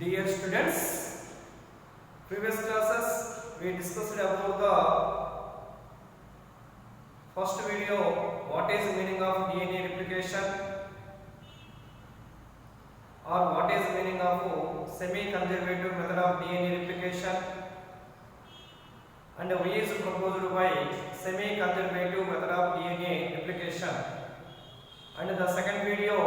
Dear students, previous classes we discussed about the first video, what is the meaning of DNA replication or what is the meaning of semi-conservative method of DNA replication, and we is proposed by semi-conservative method of DNA replication. And the second video,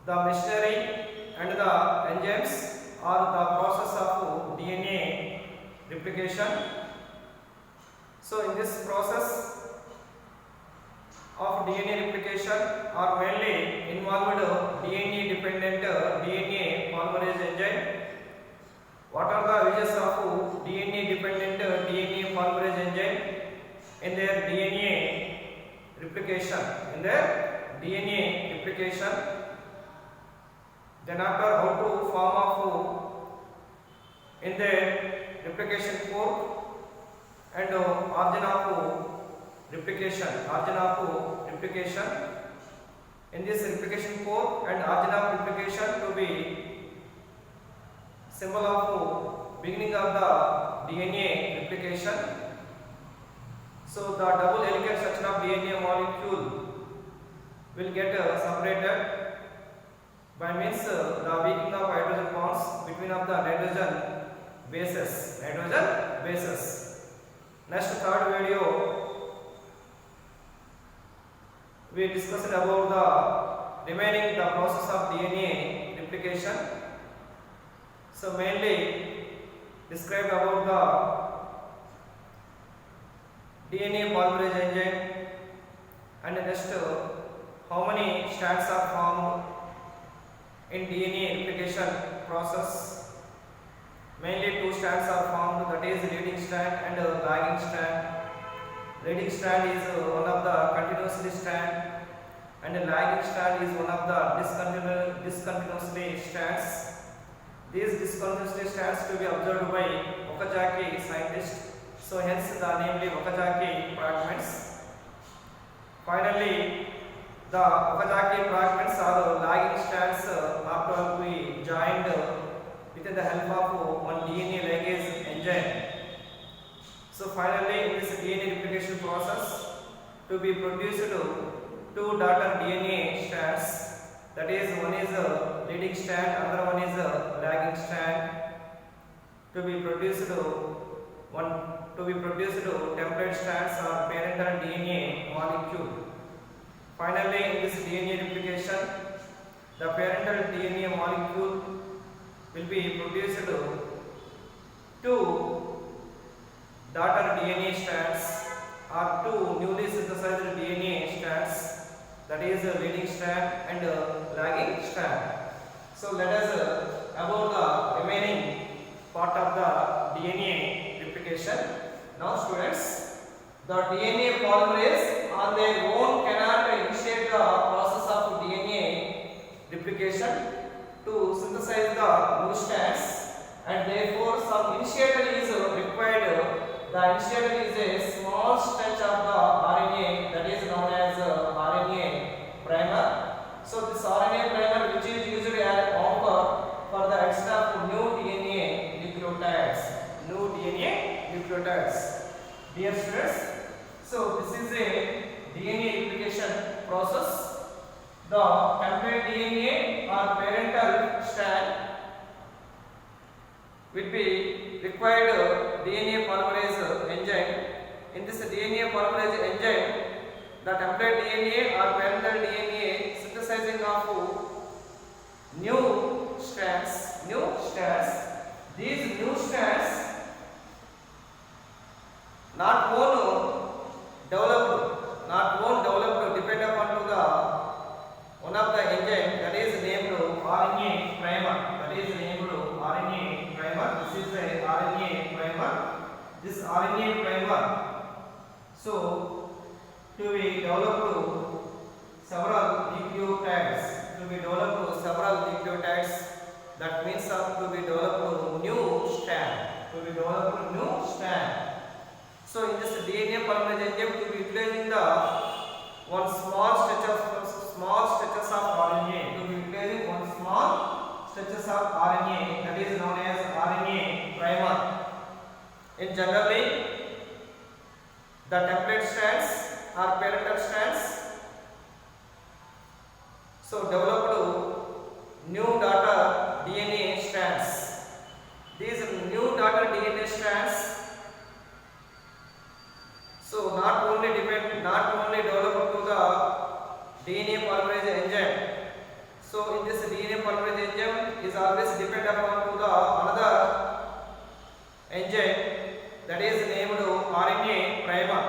the machinery and the enzymes or the process of DNA replication. So in this process of DNA replication are mainly involved DNA dependent DNA polymerase enzyme. What are the uses of DNA dependent DNA polymerase enzyme in their DNA replication? Then after how to form of in the replication fork and origin of replication. In this replication fork and origin of replication to be symbol of beginning of the DNA replication. So the double helical structure of DNA molecule will get separated by means the weakening of hydrogen bonds between of the nitrogen bases. Next third video we discussed about the remaining the process of DNA replication. So mainly describe about the DNA polymerase enzyme, and next how many strands are formed in DNA replication process. Mainly two strands are formed, that is leading strand and lagging strand. Leading strand is one of the continuously strand and lagging strand is one of the discontinuously strands. These discontinuously strands to be observed by Okazaki scientist. So hence the namely Okazaki fragments. Finally, the Okazaki fragments are lagging strands are to be joined with the help of one DNA ligase enzyme. So finally, in this DNA replication process, to be produced two daughter DNA strands. That is, one is a leading strand, another one is a lagging strand. To be produced template strands or parental DNA molecule. Finally, in this DNA replication, the parental DNA molecule will be produced two daughter DNA strands or two newly synthesized DNA strands, that is a leading strand and a lagging strand. So let us about the remaining part of the DNA replication. Now students, the DNA polymerase on their own cannot initiate the process of DNA replication to synthesize the new strands, and therefore some initiator is required. The initiator is a small stretch of the RNA, that is known as RNA primer. So this RNA primer which is used as anchor for the extra of new DNA nucleotides. Dear students, so this is a DNA replication process. The template DNA or parental strand will be required DNA polymerase enzyme. In this DNA polymerase enzyme, the template DNA or parental DNA synthesizing of new strands. These new strands not one developed depend upon to the one of the enzyme, that is named RNA primer. This is the RNA primer. So to be developed several nucleotides. That means to be developed new strand. So in this DNA polymerase enzyme to be utilizing the one small stretches of RNA, to be utilizing one small stretch stretches of RNA, that is known as RNA primer. In generally, the template strands or parental strands, so developed new daughter DNA strands. These new daughter DNA strands, so not only developed to the DNA polymerase enzyme. So in this DNA polymerase enzyme is always depend upon to the another enzyme, that is named RNA primer.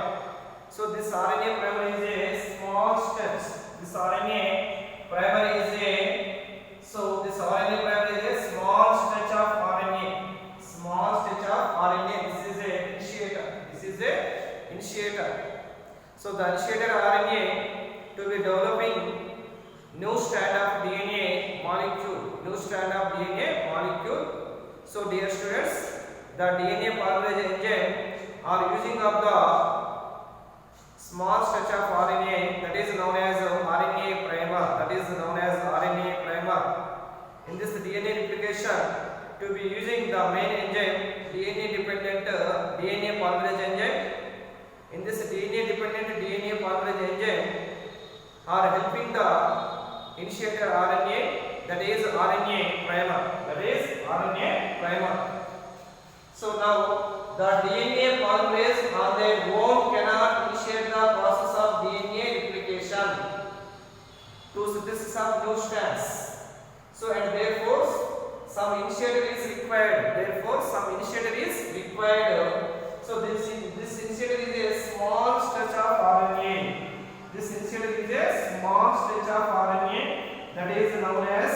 So this RNA primer is a small stretch. This RNA primer is a small stretch of RNA. Small stretch of RNA. This is a initiator. This is a initiator. So the initiator RNA to be developing new strand of DNA molecule. New strand of DNA molecule. So dear students, the DNA polymerase enzyme are using of the small stretch of RNA, that is known as RNA primer. That is known as RNA primer. In this DNA replication, to be using the main enzyme, DNA dependent DNA polymerase enzyme. In this DNA dependent DNA polymerase enzyme are helping the initiator RNA, that is RNA primer. That is RNA primer. So now the DNA polymerase on their own cannot initiate the process of DNA replication to synthesis of new strands. So and therefore some initiator is required. So this initiator is a small stretch of RNA. This initiator is a small stretch of RNA, that is known as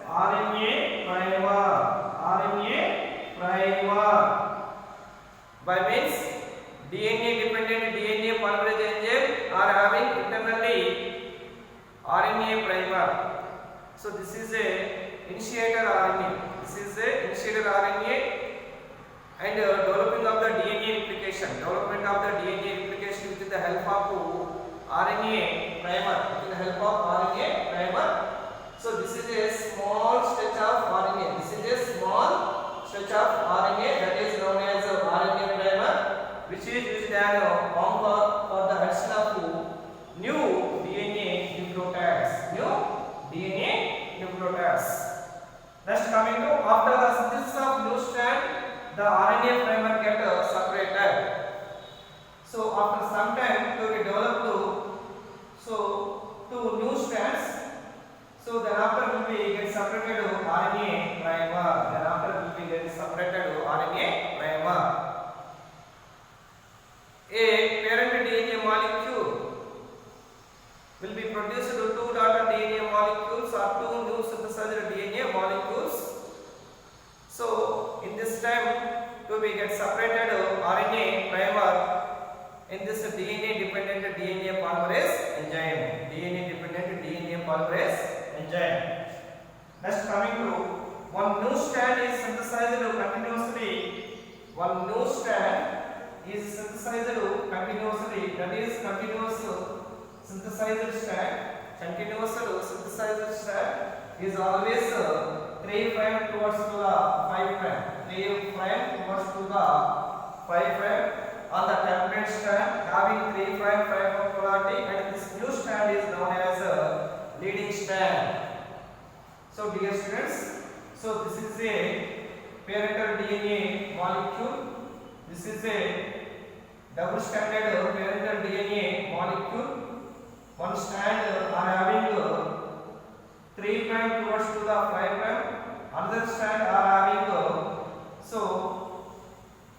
RNA primer. RNA primer. By means DNA dependent DNA polymerase enzyme are having internally RNA primer. So this is a initiator RNA. This is a initiator RNA and developing of the DNA replication. Development of the DNA replication with the help of RNA primer. With the help of RNA primer. So this is a small stretch of RNA. This is a small stretch of RNA, that is known as RNA primer, which is used as a bomb for the addition of new DNA nucleotides. New DNA nucleotides. Next, coming to after the synthesis of new strand, the RNA primer get separated. So after some time to be developed two new strands. So then after will be get separated RNA primer. Then after will be get separated RNA primer. A parent DNA molecule will be produced two daughter DNA molecules or two new synthesized DNA molecules. So in this time to be get separated RNA primer in this DNA dependent DNA polymerase enzyme. DNA dependent DNA polymerase enzyme. Next, coming to one new strand is synthesized continuously. One new strand is synthesized continuously. That is continuous synthesized strand. Continuous synthesized strand is always 3' towards to the 5'. 3' towards to the 5'. On the template strand having 3' polarity, and this new strand is known as leading strand. So dear students, so this is a parental DNA molecule. This is a double stranded parental DNA molecule. One strand are having 3' towards to the 5'. Another strand are having so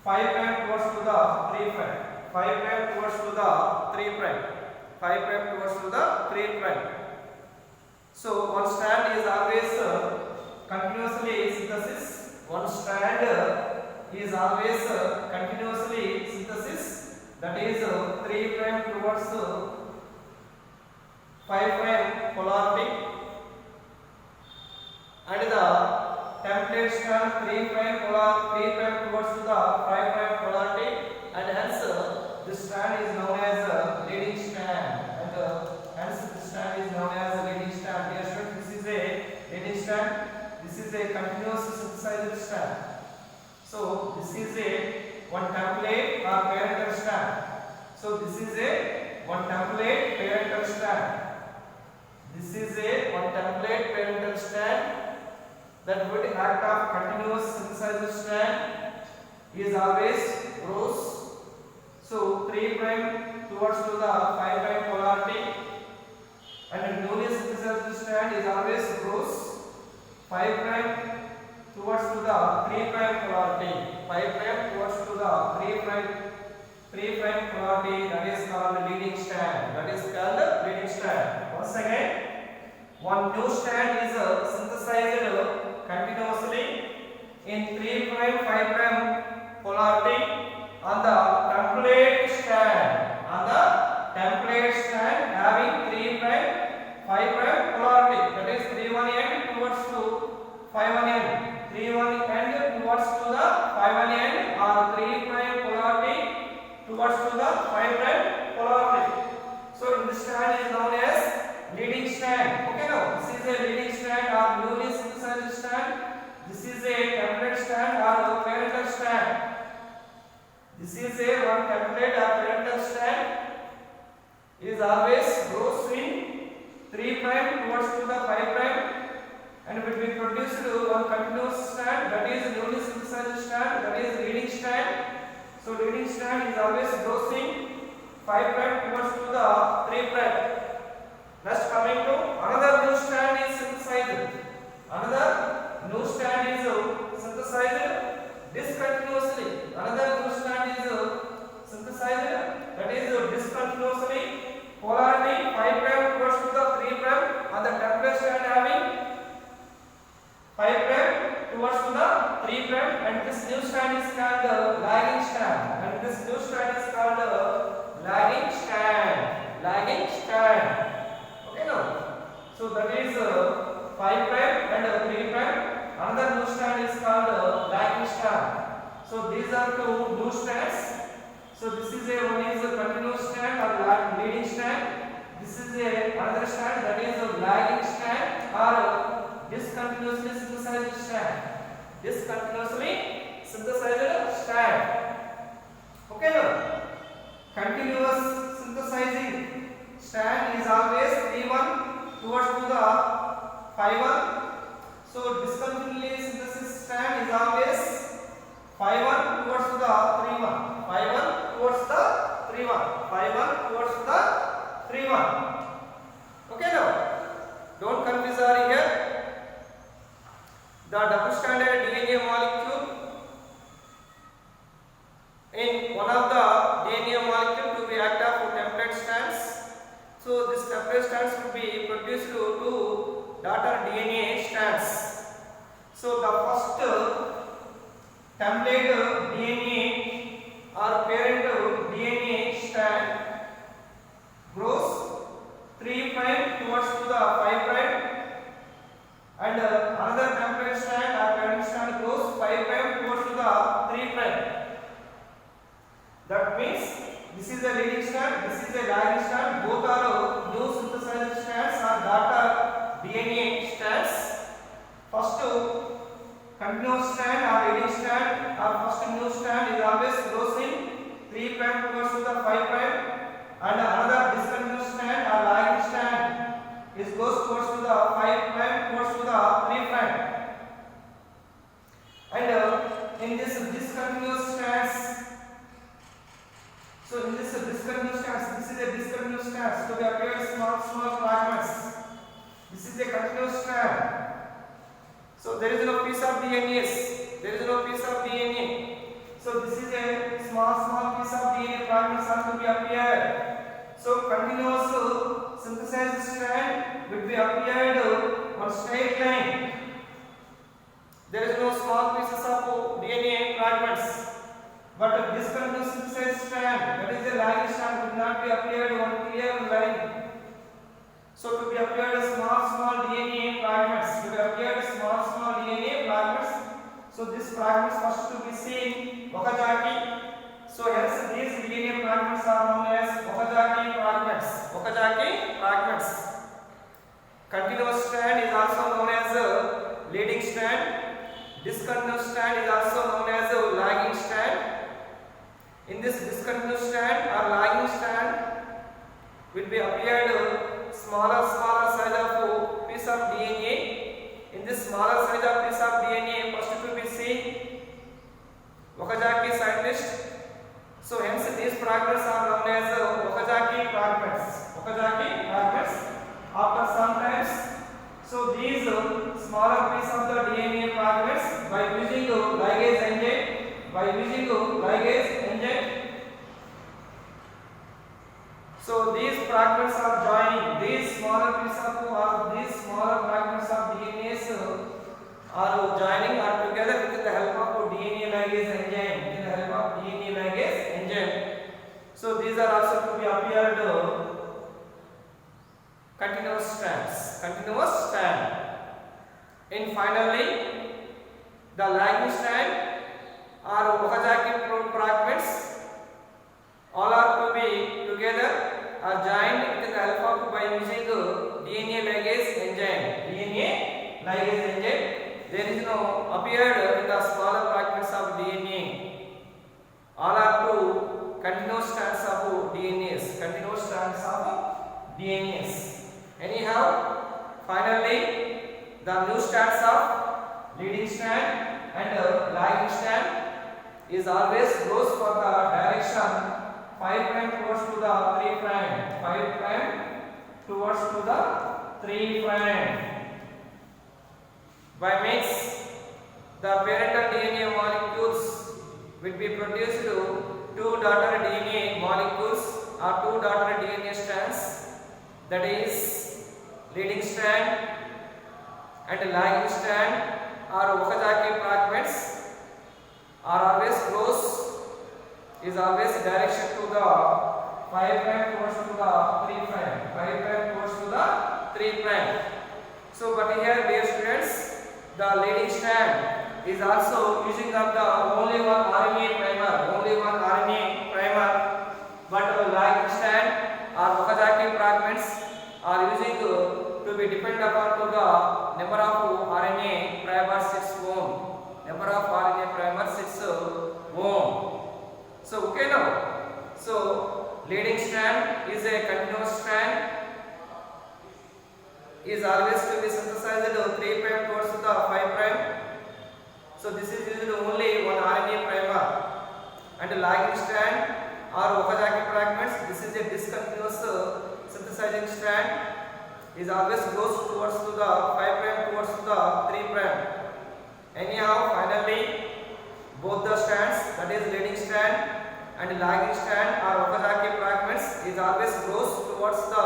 5' towards to the 3'. 5' towards to the 3'. 5' towards to the 3'. So one strand is always continuously synthesis. One strand is always continuously synthesis. That is 3' towards 5' polarity, and the template strand 3' towards to the 5' polarity, and hence this strand is known as leading strand, and hence this strand is known as leading strand. Dear students, this is a leading strand, this is a continuous synthesized strand. So this is a one template or parental strand. So this is a one template parental strand. This is a one template parental strand. That would act of continuous synthesized strand is always grows. So 3' towards to the 5' polarity, and newly synthesized strand is always grows 5' towards to the 3' polarity. 5' towards to the 3' polarity. That is called leading strand. That is called leading strand. Once again, one new strand is synthesized continuously in 3' 5' polarity on the template strand. On the template strand having 3' 5' polarity. That is 3 1 end towards to 5 1 end. 3 1 end towards to the 5 1 end, or 3' polarity towards to the 5' polarity. So this strand is known as leading strand. Okay, now this is a leading strand or newly synthesized strand. This is a template strand or parental strand. This is a one template or parental strand. It is always grows in 3' towards to the 5' and will be produced one continuous strand, that is newly synthesized strand, that is leading strand. So leading strand is always grows in 5' towards to the 3'. Next, coming to another new strand is synthesized. Another new strand is synthesized discontinuously. Another new strand is synthesized, that is discontinuously. Polarity 5' towards to the 3' on the template strand having 5' towards to the 3', and this new strand is called lagging strand. And this new strand is called lagging strand. Lagging strand. Okay, now. So that is 5' and 3'. Another new strand is called lagging strand. So these are two new strands. So this is a one is a continuous strand or leading strand. This is a another strand, that is a lagging strand or discontinuously synthesized strand. Discontinuously synthesized strand. Okay, now continuous synthesizing strand is always 3 1 towards to the 5 1. So discontinuously synthesis strand is always 5 1 towards to the 3 1. 5 1 towards the 3 1. 5 1 towards the 3 1. Okay, now don't confuse are here. The double stranded DNA molecule, in one of the DNA molecule to be act of template strands. So this template strands will be produced to daughter DNA strands. So the first template DNA or parent DNA strand grows 3' towards to the 5', and another template strand or parent strand grows 5' towards to the 3'. That means this is a leading strand, this is a lagging strand. Both are new synthesized strands or daughter DNA strands. First continuous strand or leading strand or first new strand is always grows in 3' towards to the 5', and another discontinuous strand or lagging strand is goes towards to the 5' towards to the 3'. And in this discontinuous strands, so in this discontinuous strands, this is a discontinuous strands to be appeared small fragments. This is a continuous strand. So there is no piece of DNA. There is no piece of DNA. So this is a small piece of DNA fragments are to be appeared. So continuous synthesized strand will be appeared on straight line. There is no small pieces of DNA fragments. But discontinuous synthesized strand, that is a lagging strand, will not be appeared on clear line. So to be appeared small DNA fragments, to be appeared small DNA fragments. So these fragments first to be seen Okazaki. So hence these DNA fragments are known as Okazaki fragments. Okazaki fragments. Continuous strand is also known as leading strand. discontinuous strand is also known as a lagging strand. In this discontinuous strand or lagging strand will be appeared smaller size of piece of DNA. In this smaller size of piece of DNA, first to be seen Okazaki scientist. So hence these fragments are known as Okazaki fragments. Okazaki fragments. After some times, so these smaller piece of the DNA fragments by using ligase enzyme, so these fragments are joining. These smaller piece of these smaller fragments of DNAs are joining or together with the help of DNA ligase enzyme. With the help of DNA ligase enzyme. So these are also to be appeared continuous strands. Continuous strand. And finally, the lagging strand or Okazaki fragments all are to be together are joined with the alpha by using DNA ligase enzyme. DNA ligase enzyme. There is no appeared in the smaller fragments of DNA. All are two continuous strands of DNAs. Continuous strands of DNAs. Anyhow, finally, the new strands of leading strand and lagging strand is always goes for the direction 5' towards to the 3'. 5' towards to the 3'. By means the parental DNA molecules will be produced two daughter DNA molecules or two daughter DNA strands, that is leading strand and lagging strand or Okazaki fragments are always close, is always direction to the 5' towards to the 3'. 5' towards to the 3'. So but here dear students, the leading strand is also using up the only one RNA primer, but the lagging strand or Okazaki fragments are using to be depend upon to the number of RNA primer 6 ohm. Number of RNA primer 6 ohm. So okay now. So leading strand is a continuous strand, is always to be synthesized 3' towards the 5'. So this is used only one RNA primer. And lagging strand or Okazaki fragments, this is a discontinuous synthesizing strand, is always goes towards to the 5' towards to the 3'. Anyhow, finally, both the strands, that is leading strand and lagging strand or Okazaki fragments, is always goes towards the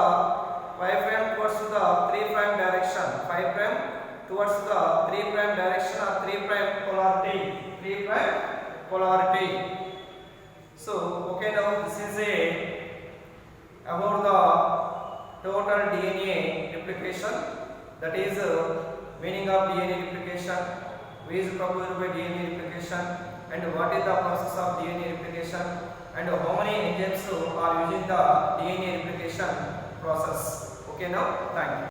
5' towards the 3' direction. 5' towards the 3' direction or 3' polarity. 3' polarity. So, okay, now this is about the total DNA replication. That is meaning of DNA replication, which is proposed by DNA replication, and what is the process of DNA replication, and how many enzymes are using the DNA replication process. Okay, now thank you.